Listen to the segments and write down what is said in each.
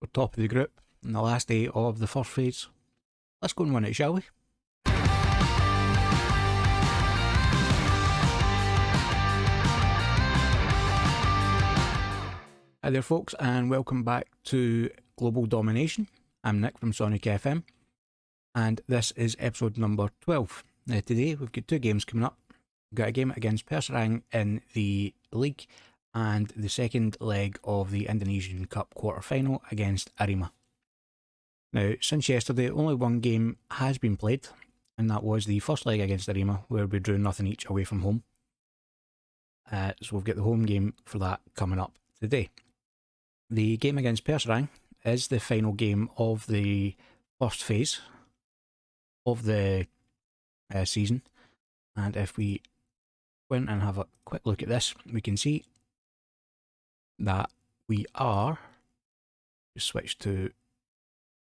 We're top of the group in the last day of the first phase. Let's go and win it, shall we? Hi there folks, and welcome back to Global Domination. I'm Nick from Sonic FM, and this is episode number 12. Now today we've got two games coming up. We've got a game against Purserang in the league, and the second leg of the Indonesian Cup quarter-final against Arema. Now, since yesterday, only one game has been played, and that was the first leg against Arema, where we drew nothing each away from home. So we've got the home game for that coming up today. The game against Purserang is the final game of the first phase of the season, and if we went and have a quick look at this, we can see that we are, just switch to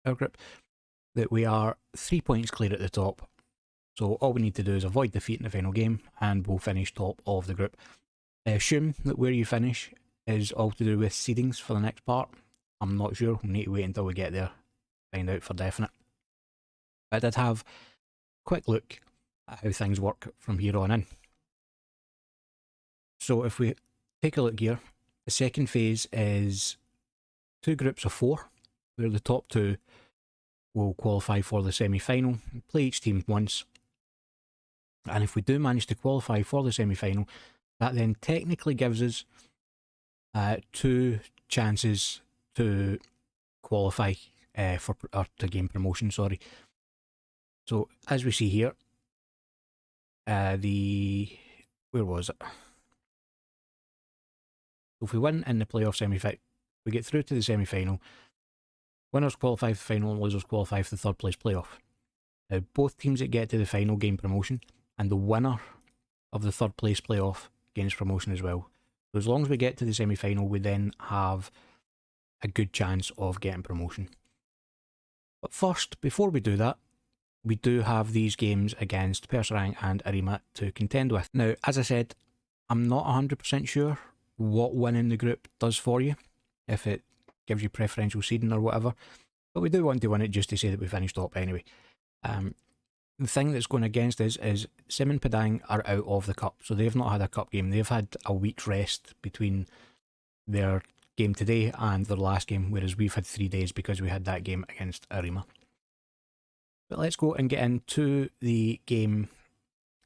our group, that we are 3 points clear at the top. So all we need to do is avoid defeat in the final game and we'll finish top of the group. I assume that where you finish is all to do with seedings for the next part. I'm not sure, we'll need to wait until we get there to find out for definite. I did have a quick look at how things work from here on in. So if we take a look here, the second phase is two groups of four, where the top two will qualify for the semi-final, play each team once, and if we do manage to qualify for the semi-final, that then technically gives us two chances to qualify or to gain promotion, sorry. So as we see here, where was it? If we win in the playoff semi-final, we get through to the semi-final. Winners qualify for the final and losers qualify for the third place playoff. Now, both teams that get to the final gain promotion, and the winner of the third place playoff gains promotion as well. So as long as we get to the semi-final, we then have a good chance of getting promotion. But first, before we do that, we do have these games against Purserang and Arema to contend with. Now, as I said, I'm not 100% sure what winning the group does for you, if it gives you preferential seeding or whatever, but we do want to win it just to say that we finished top anyway. The thing that's going against us is Sim and Padang are out of the cup, so they've not had a cup game. They've had a week's rest between their game today and their last game, whereas we've had 3 days because we had that game against Arema. But let's go and get into the game,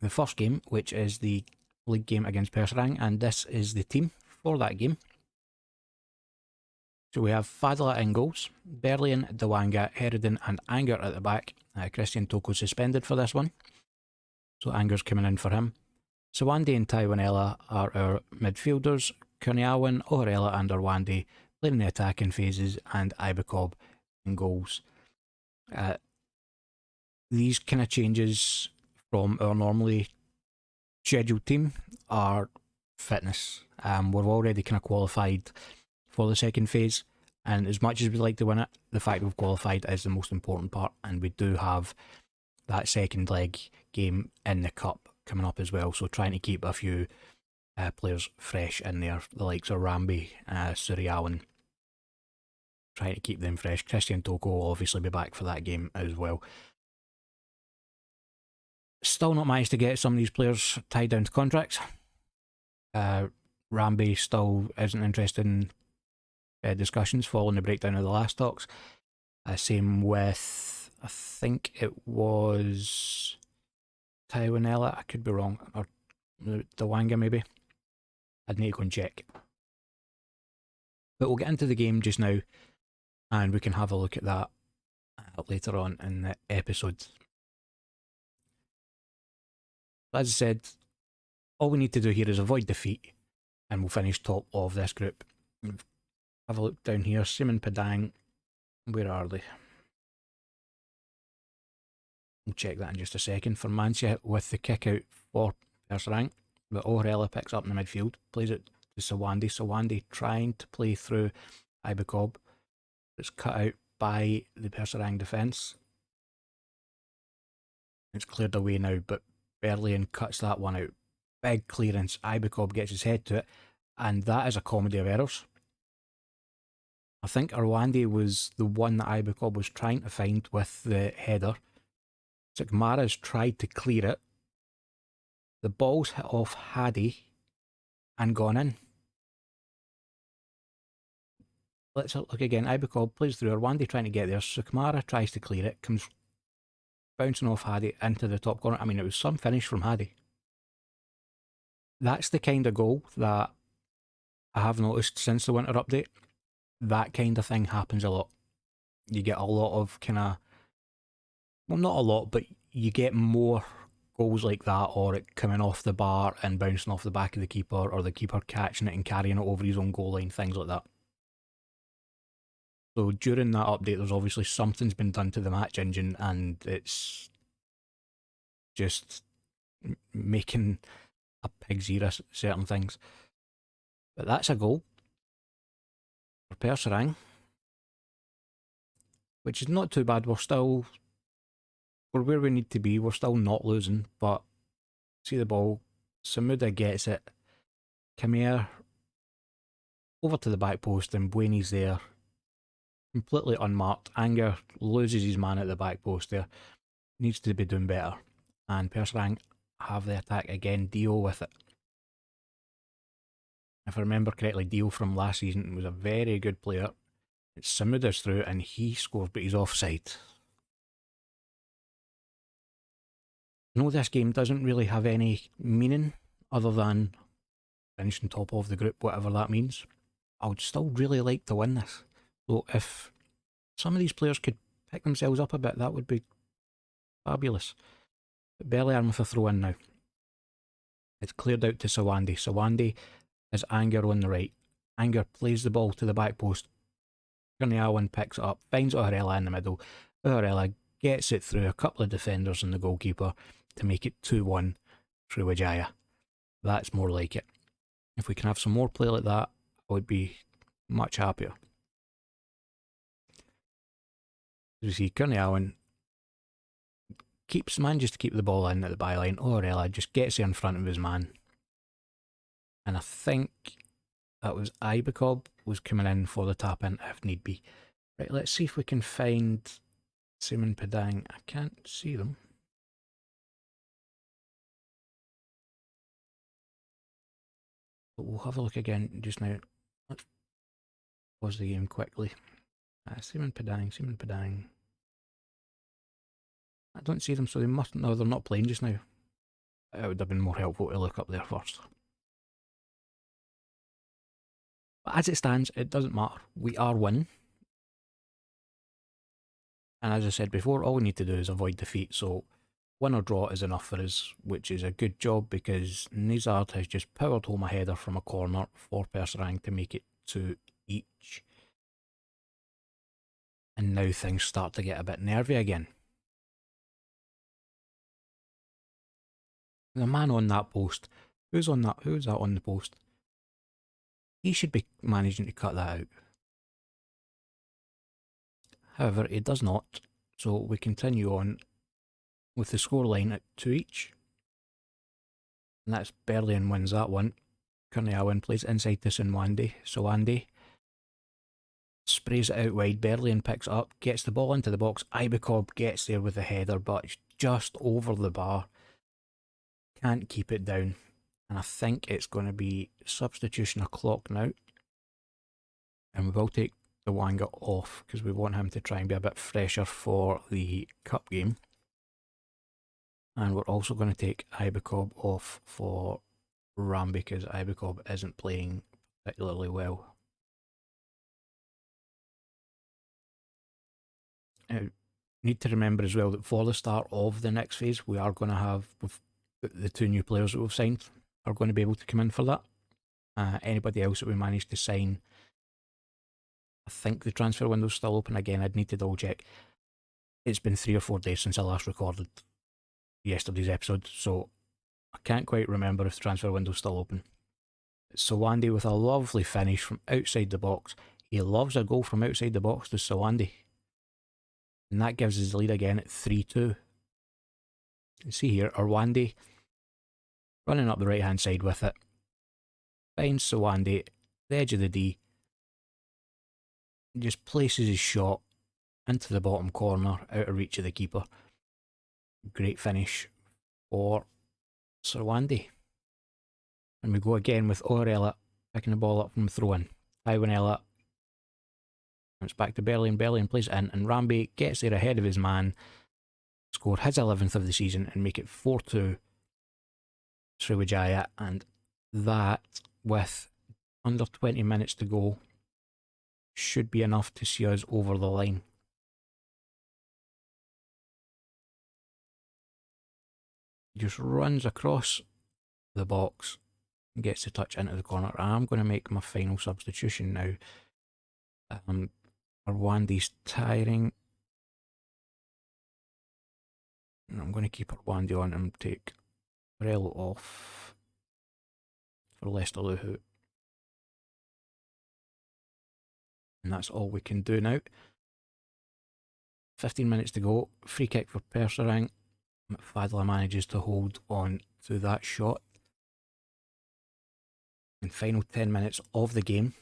the first game, which is the league game against Purserang, and this is the team for that game. So we have Fadla in goals, Berlin, Dewanga, Herodin and Anger at the back. Christian Toko suspended for this one, so Anger's coming in for him. Sawande and Taiwanella are our midfielders, Kurniawan, Oharela and Arwande playing in the attacking phases, and Ibekob in goals. These kind of changes from our normally scheduled team are fitness. We're already kind of qualified for the second phase, and as much as we'd like to win it, the fact we've qualified is the most important part, and we do have that second leg game in the cup coming up as well, so trying to keep a few players fresh in there, the likes of Rambi, Suriyawan, trying to keep them fresh. Christian Toko will obviously be back for that game as well. Still not managed to get some of these players tied down to contracts. Rambi still isn't interested in discussions following the breakdown of the last talks. Same with, I think it was Taiwanella, I could be wrong, or Dewanga maybe. I'd need to go and check. But we'll get into the game just now, and we can have a look at that later on in the episode. As I said, all we need to do here is avoid defeat, and we'll finish top of this group. Have a look down here, Sim and Padang, where are they? We'll check that in just a second. For Mancia with the kick out for Purserang, but Oharela picks up in the midfield, plays it to Sawande. Sawande trying to play through Ibekob. It's cut out by the Purserang defence. It's cleared away now, but Berlin cuts that one out. Big clearance. Ibekob gets his head to it, and that is a comedy of errors. I think Arwandi was the one that Ibekob was trying to find with the header. Kamara's tried to clear it. The ball's hit off Hadi and gone in. Let's look again. Ibekob plays through. Arwandi trying to get there. Kamara tries to clear it. Comes bouncing off Hadi into the top corner. I mean, it was some finish from Hadi. That's the kind of goal that I have noticed since the winter update. That kind of thing happens a lot. You get a lot of kind of, well, not a lot, but you get more goals like that, or it coming off the bar and bouncing off the back of the keeper, or the keeper catching it and carrying it over his own goal line, things like that. So during that update, there's obviously something's been done to the match engine, and it's just making a pig's ear of certain things. But that's a goal for Purserang, which is not too bad. We're where we need to be. We're still not losing, but see the ball. Samuda gets it. Khmer over to the back post, and Bueni's there. Completely unmarked. Anger loses his man at the back post there. Needs to be doing better. And Purserang have the attack again. Dio with it. If I remember correctly, Dio from last season was a very good player. It's Samuda's through and he scores, but he's offside. I know this game doesn't really have any meaning other than finishing top of the group, whatever that means. I would still really like to win this. So if some of these players could pick themselves up a bit, that would be fabulous. But Bellearn with a throw in now. It's cleared out to Sawandi. Sawandi has Anger on the right. Anger plays the ball to the back post. Kurniawan picks it up, finds Uharela in the middle. Uharela gets it through a couple of defenders and the goalkeeper to make it 2-1 Sriwijaya. That's more like it. If we can have some more play like that, I would be much happier. As you see, Kurniawan manages to keep the ball in at the byline. Uharela just gets there in front of his man. And I think that was Ibekob was coming in for the tap in if need be. Right, let's see if we can find Simon Padang. I can't see them. But we'll have a look again just now. Let's pause the game quickly. Simon Padang. I don't see them, so they mustn't. No, they're not playing just now. It would have been more helpful to look up there first. But as it stands, it doesn't matter. We are winning. And as I said before, all we need to do is avoid defeat. So win or draw is enough for us, which is a good job because Nizard has just powered home a header from a corner for Purserang to make it 2 each. And now things start to get a bit nervy again. The man on that post. Who's on that? Who's that on the post? He should be managing to cut that out. However, he does not, so we continue on with the scoreline at 2 each. And that's Berlin wins that one. Kurniawan plays inside to Sawandi. Sawandi sprays it out wide. Berlin picks it up, gets the ball into the box. Ibekob gets there with the header, but it's just over the bar. Can't keep it down. And I think it's going to be substitution o'clock now. And we will take the Wanga off because we want him to try and be a bit fresher for the cup game. And we're also going to take Ibekob off for Ram because Ibekob isn't playing particularly well. Now, need to remember as well that for the start of the next phase, we are going to have with the 2 new players that we've signed are going to be able to come in for that. Anybody else that we managed to sign, I think the transfer window's still open. Again, I'd need to double check. It's been 3 or 4 days since I last recorded yesterday's episode, so I can't quite remember if the transfer window's still open. Sawandi with a lovely finish from outside the box. He loves a goal from outside the box to Sawandi. And that gives us the lead again at 3-2. You see here, Arwandi running up the right hand side with it. Finds Sawandi, the edge of the D. just places his shot into the bottom corner, out of reach of the keeper. Great finish for Sriwijaya. And we go again with Orella picking the ball up from throw-in. Taiwanella. It's back to Berlin. Berlin plays it in, and Rambe gets there ahead of his man, score his 11th of the season, and make it 4-2 Sriwijaya. And that, with under 20 minutes to go, should be enough to see us over the line. Just runs across the box, gets the touch into the corner. I'm going to make my final substitution now. Rwanda's tiring. I'm going to keep Rwanda on and take Morello off for Lester Luhu. And that's all we can do now. 15 minutes to go. Free kick for Purserang. Fadla manages to hold on to that shot. And final 10 minutes of the game.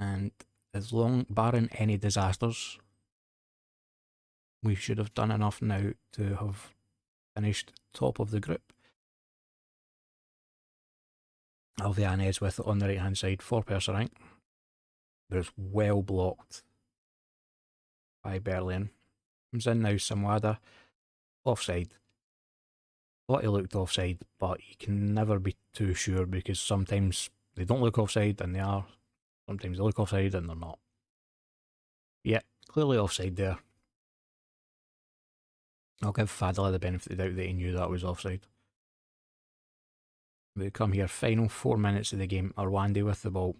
And as long, barring any disasters, we should have done enough now to have finished top of the group. Alvianez with it on the right hand side for Purserang. But it's well blocked by Berlin. Comes in now, Samwada. Offside. Thought he looked offside, but you can never be too sure because sometimes they don't look offside and they are. Sometimes they look offside and they're not. Yeah, clearly offside there. I'll give Fadla the benefit of the doubt that he knew that was offside. We come here, final 4 minutes of the game. Rwanda with the ball.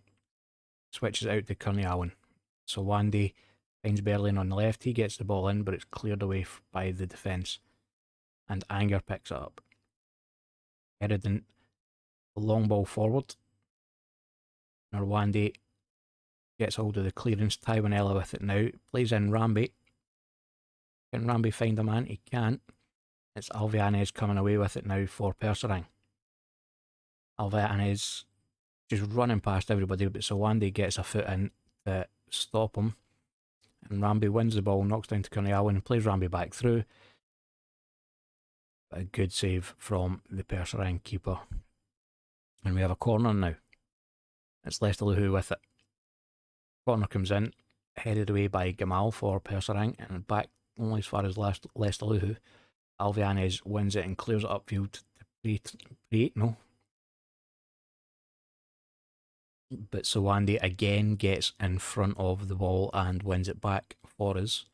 Switches out to Kurniawan. So Wande finds Berlin on the left. He gets the ball in, but it's cleared away by the defence. And Anger picks it up. Erident, the long ball forward. Rwanda gets hold of the clearance. Taiwanella with it now. Plays in Rambe. Can Rambe find a man? He can't. It's Alvianez coming away with it now for Purserang. Alvianez just running past everybody, but Sawande gets a foot in to stop him. And Rambe wins the ball, knocks down to Kurniawan and plays Rambe back through. A good save from the Purserang keeper. And we have a corner now. It's Lester Luhu with it. Corner comes in, headed away by Gamal for Purserang, and back only as far as Lester Luhu. Alvianez wins it and clears it upfield to But Sawande again gets in front of the ball and wins it back for us.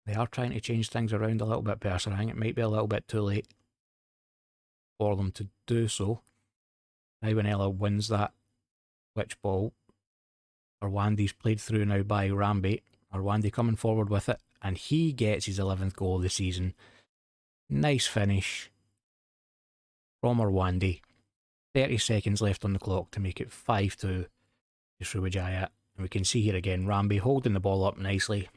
They are trying to change things around a little bit, Purserang. It might be a little bit too late for them to do so. Taiwanella wins that switch ball. Rwanda's played through now by Rambe. Rwanda coming forward with it, and he gets his 11th goal of the season. Nice finish from Rwanda. 30 seconds left on the clock to make it 5-2 to Sriwijaya. And we can see here again, Rambe holding the ball up nicely.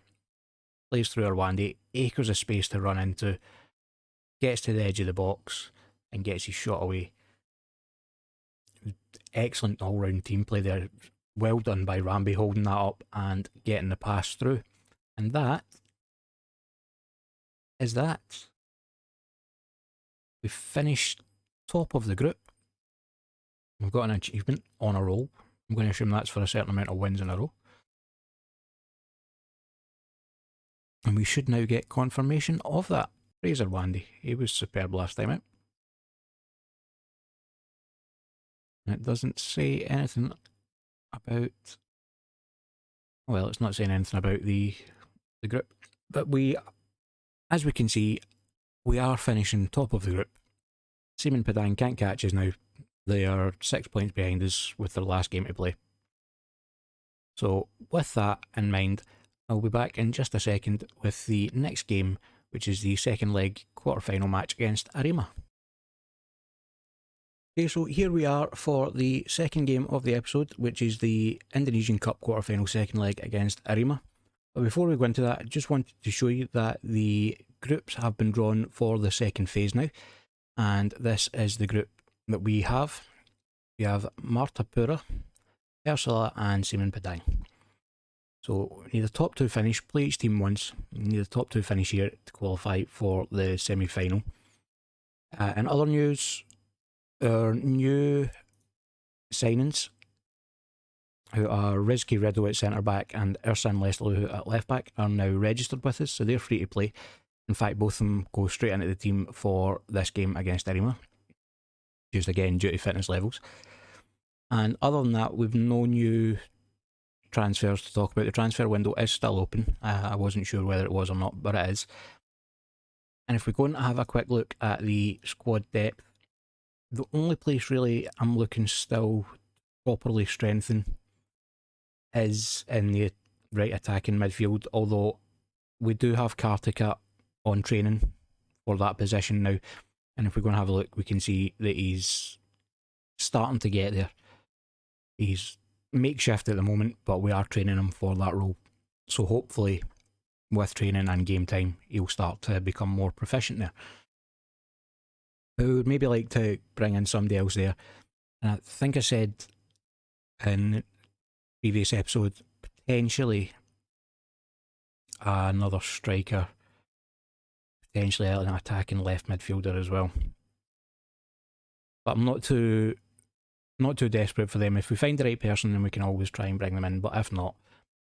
Plays through Rwanda, acres of space to run into. Gets to the edge of the box and gets his shot away. Excellent all-round team play there. Well done by Rambe holding that up and getting the pass through. And that is that. We've finished top of the group. We've got an achievement on a roll. I'm going to assume that's for a certain amount of wins in a row. And we should now get confirmation of that. Fraser Wandy, he was superb last time out. And it doesn't say anything about... Well, it's not saying anything about the group. But as we can see, we are finishing top of the group. Seaman Padang can't catch us now. They are 6 points behind us with their last game to play. So with that in mind, I'll be back in just a second with the next game, which is the second leg quarter-final match against Arema. Okay, so here we are for the second game of the episode, which is the Indonesian Cup quarter-final second leg against Arema. But before we go into that, I just wanted to show you that the groups have been drawn for the second phase now. And this is the group that we have. We have Martapura, Persala and Seaman Padang. So we need a top 2 finish, play each team once. We need a top 2 finish here to qualify for the semi-final. In other news, our new signings, who are Rizky Riddle at centre back and Ersan Lesterlu at left back, are now registered with us, so they're free to play. In fact, both of them go straight into the team for this game against Arima, just again due to fitness levels. And other than that, we've no new transfers to talk about. The transfer window is still open. I wasn't sure whether it was or not, but it is. And if we're going to have a quick look at the squad depth, the only place really I'm looking still properly strengthen is in the right attacking midfield, although we do have Kartika on training for that position now, and if we're going to have a look, we can see that he's starting to get there. He's makeshift at the moment, but we are training him for that role, so hopefully with training and game time he'll start to become more proficient there. I would maybe like to bring in somebody else there, and I think I said in the previous episode, potentially another striker, potentially an attacking left midfielder as well. But I'm not too desperate for them. If we find the right person, then we can always try and bring them in. But if not,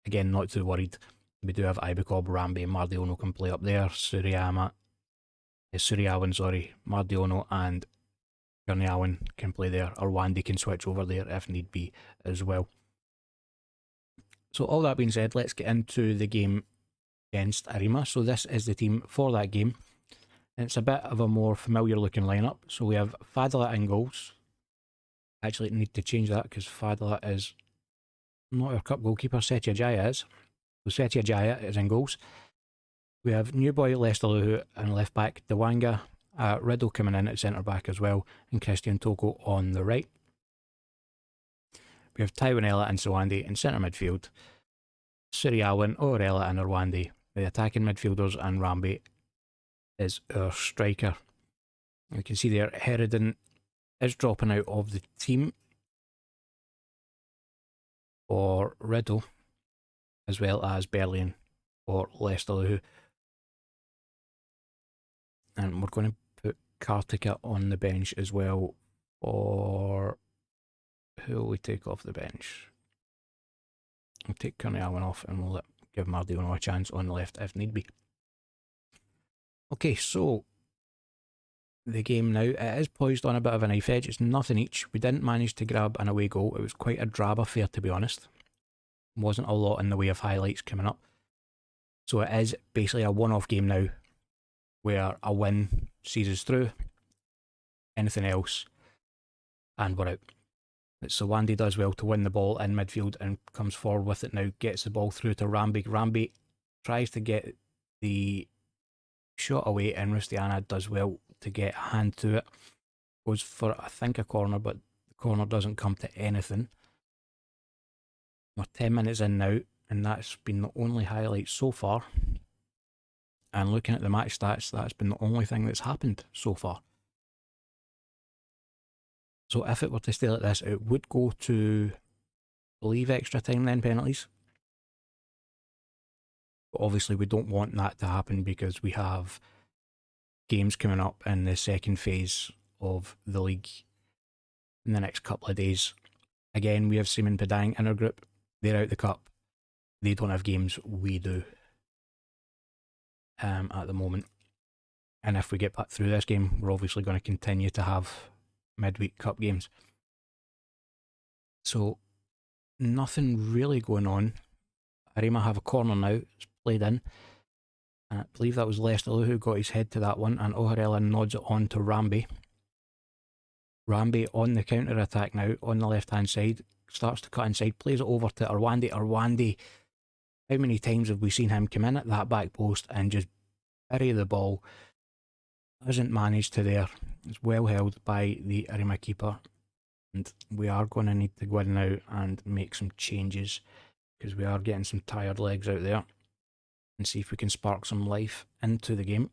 again, not too worried. We do have Ibekob, Rambi, and Mardiono can play up there. Suryawan, Mardiono and Gurniawan can play there, or Wandy can switch over there if need be as well. So all that being said, let's get into the game against Arima. So this is the team for that game. It's a bit of a more familiar looking lineup. So we have Fadila in goals. Actually need to change that because Fadila is not our cup goalkeeper, Sriwijaya is. So Sriwijaya is in goals. We have new boy Lesterlu and left back, Dewanga, Riddle coming in at centre back as well, and Christian Toko on the right. We have Taiwanella and Sawandi in centre midfield, Suryawan, Orella and Rwandi, the attacking midfielders, and Rambi is our striker. You can see there, Herodin is dropping out of the team for Riddle, as well as Berlin for Leicester. And we're going to put Kartika on the bench as well for... Who will we take off the bench? We'll take Kurniawan off and we'll give Mardiono a chance on the left if need be. Okay, so the game now, it is poised on a bit of a knife edge. It's nothing each. We didn't manage to grab an away goal. It was quite a drab affair, to be honest. Wasn't a lot in the way of highlights coming up. So it is basically a one-off game now, where a win sees us through. Anything else, and we're out. So Wandy does well to win the ball in midfield and comes forward with it now, gets the ball through to Rambi. Rambi tries to get the shot away and Rustiana does well to get a hand to it. Goes for, I think, a corner, but the corner doesn't come to anything. We're 10 minutes in now, and that's been the only highlight so far. And looking at the match stats, that's been the only thing that's happened so far. So if it were to stay like this, it would go to, I believe, extra time then, penalties. But obviously we don't want that to happen because we have games coming up in the second phase of the league in the next couple of days. Again, we have Seaman Padang in our group. They're out the cup. They don't have games, we do at the moment. And if we get back through this game, we're obviously going to continue to have midweek cup games. So nothing really going on. Arima have a corner now. It's played in. And I believe that was Lesterlu who got his head to that one, and Oharela nods it on to Rambi. Rambi on the counter attack now on the left hand side, starts to cut inside, plays it over to Arwandi. Arwandi, how many times have we seen him come in at that back post and just bury the ball? Hasn't managed to there. It's well held by the Arima keeper, and we are going to need to go in now and make some changes because we are getting some tired legs out there, and see if we can spark some life into the game.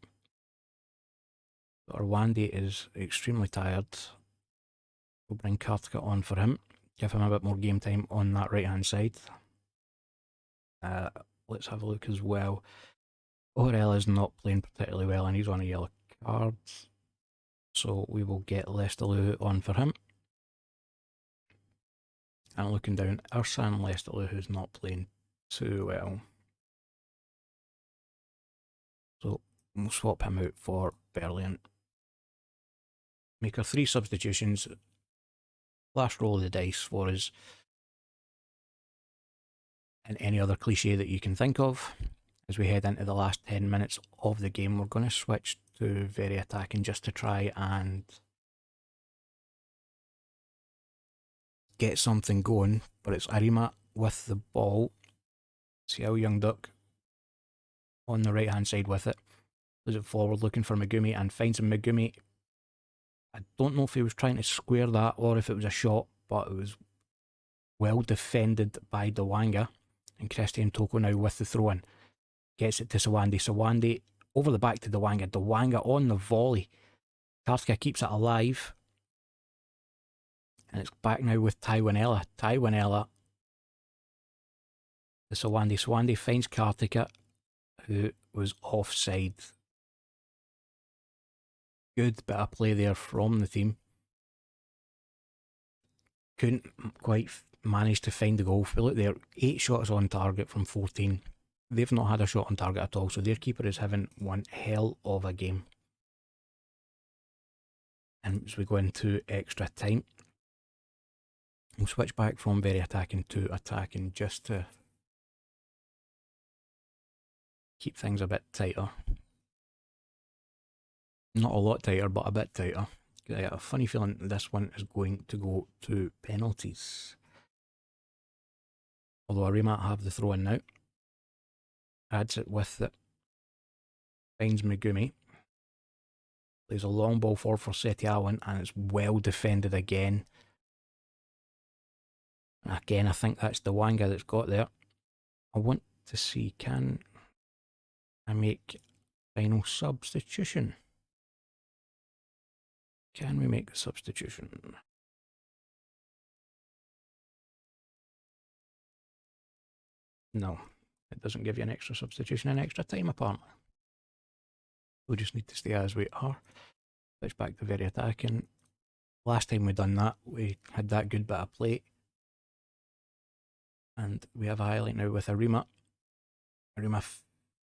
But Arwandi is extremely tired. We'll bring Kartika on for him, give him a bit more game time on that right hand side. Let's have a look as well. Orel is not playing particularly well and he's on a yellow card. So we will get Leicester on for him. And looking down, Ursan Leicester, who's not playing too well. So we'll swap him out for Berlin. Make our 3 substitutions. Last roll of the dice for us. And any other cliche that you can think of. As we head into the last 10 minutes of the game, we're going to switch to very attacking just to try and get something going. But it's Arima with the ball. See how Young Duck on the right hand side with it. Plays it forward looking for Megumi and finds him. Megumi, I don't know if he was trying to square that or if it was a shot, but it was well defended by Dewanga. And Christian Toko now with the throw in. Gets it to Sawandi. Sawandi over the back to Dewanga. Dewanga on the volley. Kartika keeps it alive. And it's back now with Taiwanella. Taiwanella to Sawandi. Sawandi finds Kartika, who was offside. Good bit of play there from the team. Couldn't quite manage to find the goal. If we look there, 8 shots on target from 14. They've not had a shot on target at all, so their keeper is having one hell of a game. And as we go into extra time, we'll switch back from very attacking to attacking just to keep things a bit tighter. Not a lot tighter, but a bit tighter. I got a funny feeling this one is going to go to penalties. Although Arima have the throw in now. Adds it with it. Finds Megumi. Plays a long ball forward for Setiawan and it's well defended again. And again, I think that's the Wanga that's got there. I want to see, can I make final substitution? Can we make the substitution? No. It doesn't give you an extra substitution and extra time apparently. We just need to stay as we are. Switch back to very attacking. Last time we done that, we had that good bit of play. And we have a highlight now with Arima. Arima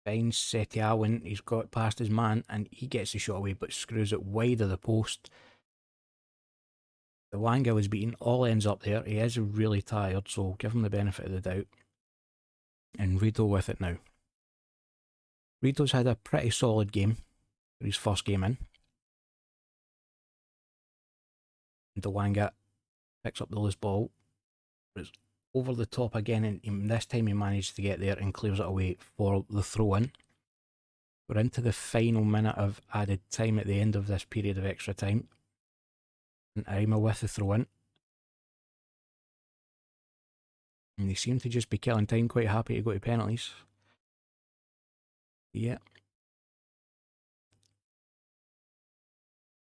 finds Setiawan. He's got past his man and he gets the shot away but screws it wide of the post. The Wanga was beaten, all ends up there. He is really tired, so give him the benefit of the doubt. And Rito with it now. Rito's had a pretty solid game for his first game in. Dewanga picks up the loose ball. It's over the top again, and this time he managed to get there and clears it away for the throw-in. We're into the final minute of added time at the end of this period of extra time. And Arima with the throw-in. And they seem to just be killing time, quite happy to go to penalties. Yeah.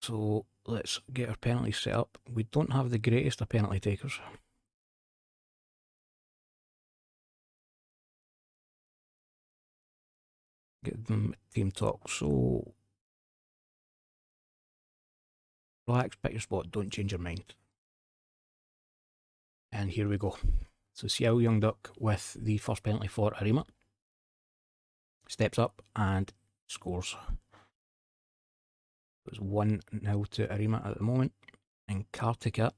So let's get our penalties set up. We don't have the greatest of penalty takers. Get them team talk. So relax, pick your spot, don't change your mind. And here we go. So Xiao Young Duck with the first penalty for Arima. Steps up and scores. It's 1-0 to Arima at the moment. And Kartika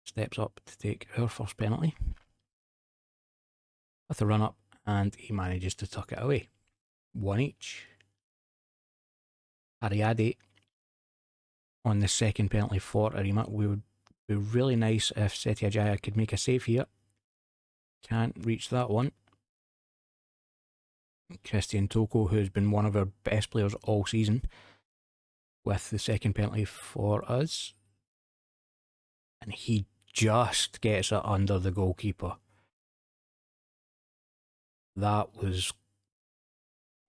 steps up to take her first penalty. With a run up and he manages to tuck it away. 1 each. Ariade on the second penalty for Arima. We would be really nice if Sriwijaya could make a save here. Can't reach that one. Christian Toko, who's been one of our best players all season, with the second penalty for us. And he just gets it under the goalkeeper. That was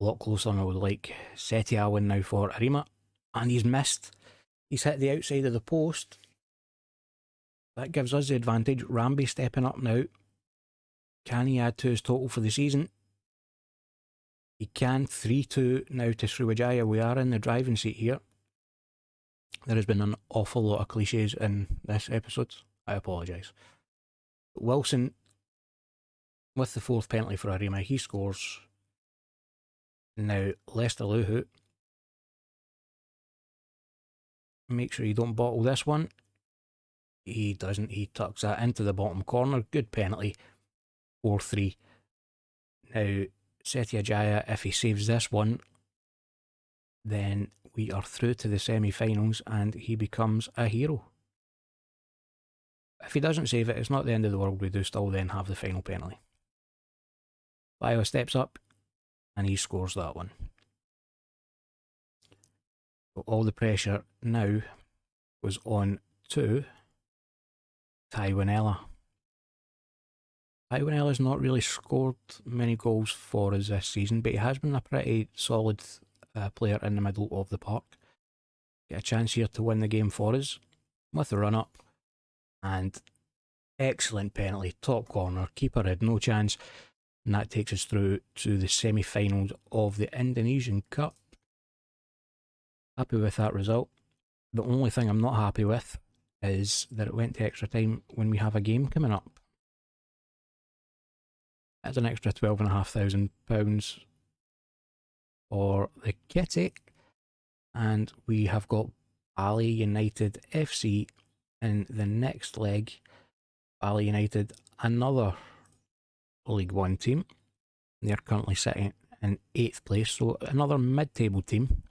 a lot closer than I would like. Setiawan now for Arima. And he's missed. He's hit the outside of the post. That gives us the advantage. Rambi stepping up now. Can he add to his total for the season? He can. 3-2 now to Sriwijaya. We are in the driving seat here. There has been an awful lot of cliches in this episode. I apologise. Wilson, with the 4th penalty for Arima, he scores. Now, Lester Luhu. Make sure you don't bottle this one. He doesn't. He tucks that into the bottom corner. Good penalty. 4-3. Now, Sriwijaya, if he saves this one, then we are through to the semi-finals and he becomes a hero. If he doesn't save it, it's not the end of the world. We do still then have the final penalty. Bio steps up and he scores that one. So all the pressure now was on to Taiwanella. Taiwanella's not really scored many goals for us this season, but he has been a pretty solid player in the middle of the park. Get a chance here to win the game for us with the run-up. And excellent penalty, top corner, keeper had no chance. And that takes us through to the semi-finals of the Indonesian Cup. Happy with that result. The only thing I'm not happy with is that it went to extra time when we have a game coming up. That's an extra £12,500 for the kitty. And we have got Bali United FC in the next leg. Bali United, another League One team. They're currently sitting in 8th place, so another mid-table team.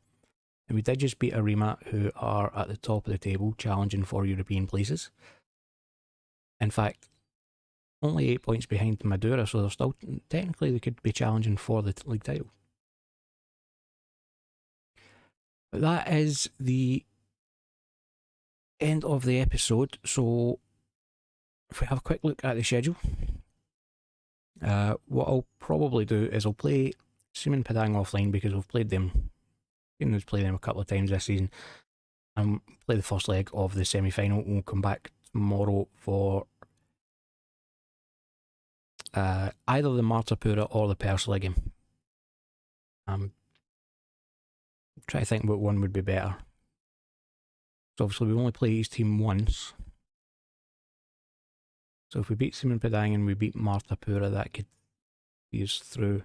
And we did just beat Arima, who are at the top of the table, challenging for European places. In fact, only 8 points behind Madura, so they're still, technically they could be challenging for the league title. But that is the end of the episode. So if we have a quick look at the schedule, what I'll probably do is I'll play Seaman Padang offline because we've played them. You know, play them a couple of times this season, and play the first leg of the semi-final. We'll come back tomorrow for either the Martapura or the Purserang game. Try to think what one would be better. So obviously we only play each team once. So if we beat Seaman Padang and we beat Martapura, that could see us through.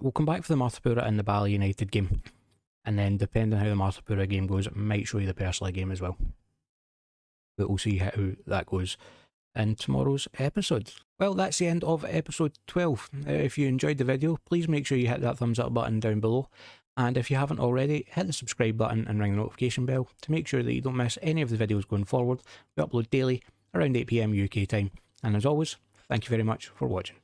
We'll come back for the Martapura and the Bali United game. And then depending on how the Martapura game goes, it might show you the Purserang game as well. But we'll see how that goes in tomorrow's episode. Well, that's the end of episode 12. If you enjoyed the video, please make sure you hit that thumbs up button down below. And if you haven't already, hit the subscribe button and ring the notification bell to make sure that you don't miss any of the videos going forward. We upload daily around 8 PM UK time. And as always, thank you very much for watching.